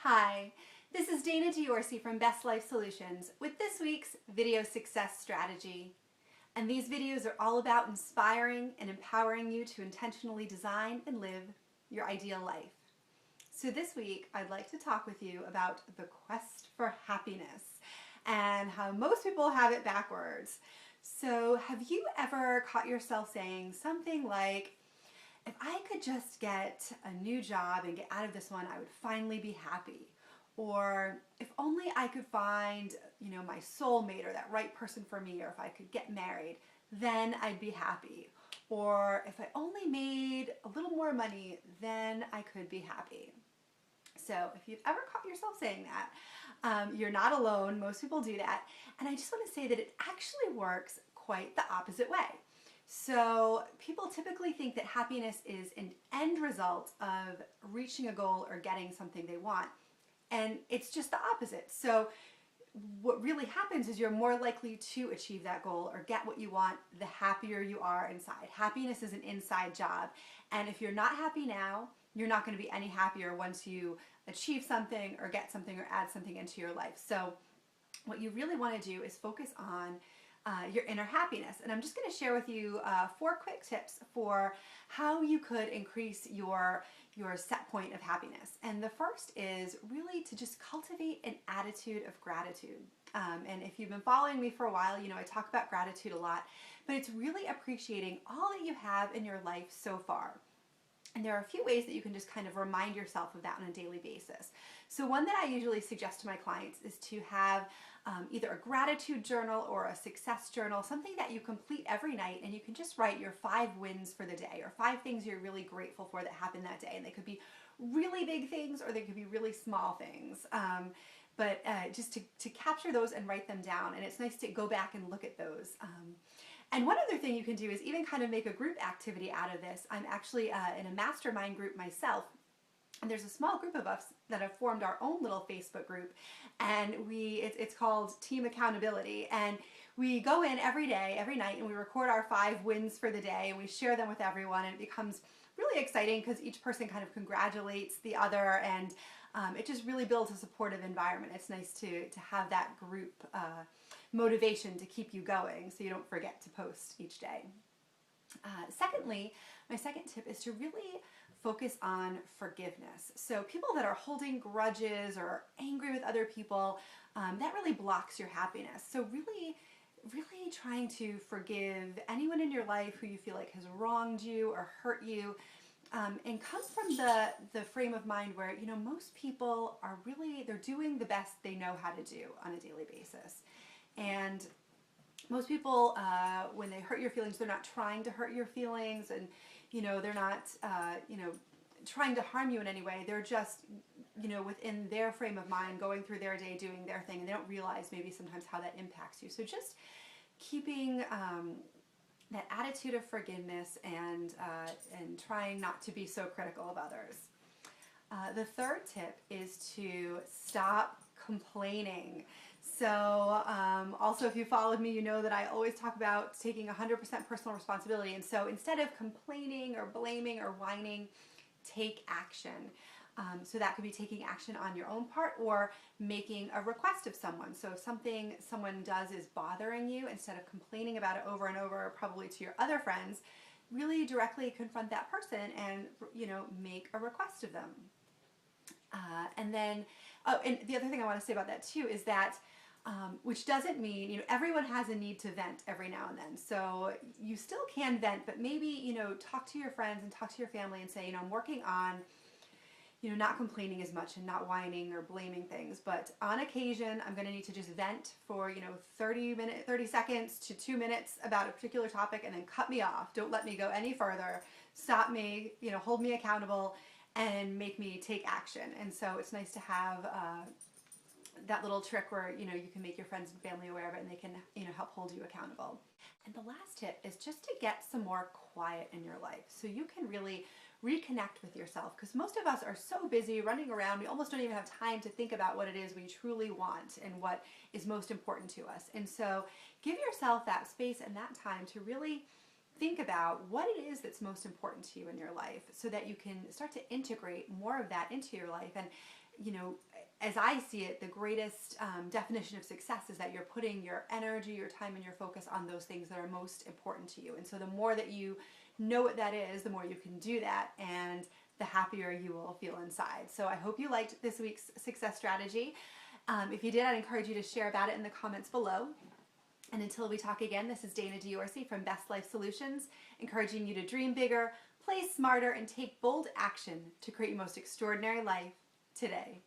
Hi, this is Dana Diorsi from Best Life Solutions with this week's video success strategy. And these videos are all about inspiring and empowering you to intentionally design and live your ideal life. So this week, I'd like to talk with you about the quest for happiness and how most people have it backwards. So have you ever caught yourself saying something like, if I could just get a new job and get out of this one, I would finally be happy. Or if only I could find, my soulmate or that right person for me, or if I could get married, then I'd be happy. Or if I only made a little more money, then I could be happy. So if you've ever caught yourself saying that, you're not alone. Most people do that. And I just want to say that it actually works quite the opposite way. So people typically think that happiness is an end result of reaching a goal or getting something they want. And it's just the opposite. So what really happens is you're more likely to achieve that goal or get what you want the happier you are inside. Happiness is an inside job. And if you're not happy now, you're not going to be any happier once you achieve something or get something or add something into your life. So what you really want to do is focus on your inner happiness. And I'm just going to share with you 4 quick tips for how you could increase your set point of happiness. And the first is really to just cultivate an attitude of gratitude. And if you've been following me for a while, I talk about gratitude a lot, but it's really appreciating all that you have in your life so far. And there are a few ways that you can just kind of remind yourself of that on a daily basis. So one that I usually suggest to my clients is to have either a gratitude journal or a success journal, something that you complete every night, and you can just write your 5 wins for the day or 5 things you're really grateful for that happened that day. And they could be really big things or they could be really small things. But just to capture those and write them down. And it's nice to go back and look at those. And one other thing you can do is even kind of make a group activity out of this. I'm actually in a mastermind group myself. And there's a small group of us that have formed our own little Facebook group, and it's called Team Accountability. And we go in every day, every night, and we record our 5 wins for the day, and we share them with everyone, and it becomes really exciting because each person kind of congratulates the other, and it just really builds a supportive environment. It's nice to have that group motivation to keep you going so you don't forget to post each day. Secondly, my second tip is to really focus on forgiveness. So people that are holding grudges or angry with other people, that really blocks your happiness. So really trying to forgive anyone in your life who you feel like has wronged you or hurt you, and come from the frame of mind where, most people are they're doing the best they know how to do on a daily basis. And most people, when they hurt your feelings, they're not trying to hurt your feelings, and they're not trying to harm you in any way. They're just within their frame of mind, going through their day, doing their thing, and they don't realize maybe sometimes how that impacts you. So just keeping that attitude of forgiveness and trying not to be so critical of others. The third tip is to stop complaining. So also, if you followed me, you know that I always talk about taking 100% personal responsibility. And so instead of complaining or blaming or whining, take action. So that could be taking action on your own part or making a request of someone. So if something someone does is bothering you, instead of complaining about it over and over, probably to your other friends, really directly confront that person and, make a request of them. And then, and the other thing I want to say about that too is that which doesn't mean, everyone has a need to vent every now and then. So you still can vent, but maybe, talk to your friends and talk to your family and say, I'm working on, not complaining as much and not whining or blaming things. But on occasion, I'm going to need to just vent for, 30 seconds to 2 minutes about a particular topic and then cut me off. Don't let me go any further. Stop me, hold me accountable and make me take action. And so it's nice to have that little trick where you can make your friends and family aware of it, and they can help hold you accountable. And the last tip is just to get some more quiet in your life so you can really reconnect with yourself, because most of us are so busy running around, we almost don't even have time to think about what it is we truly want and what is most important to us. And so give yourself that space and that time to really think about what it is that's most important to you in your life so that you can start to integrate more of that into your life. And you know, as I see it, the greatest definition of success is that you're putting your energy, your time, and your focus on those things that are most important to you. And so the more that you know what that is, the more you can do that, and the happier you will feel inside. So I hope you liked this week's success strategy. If you did, I'd encourage you to share about it in the comments below. And until we talk again, this is Dana Diorsi from Best Life Solutions, encouraging you to dream bigger, play smarter, and take bold action to create your most extraordinary life today.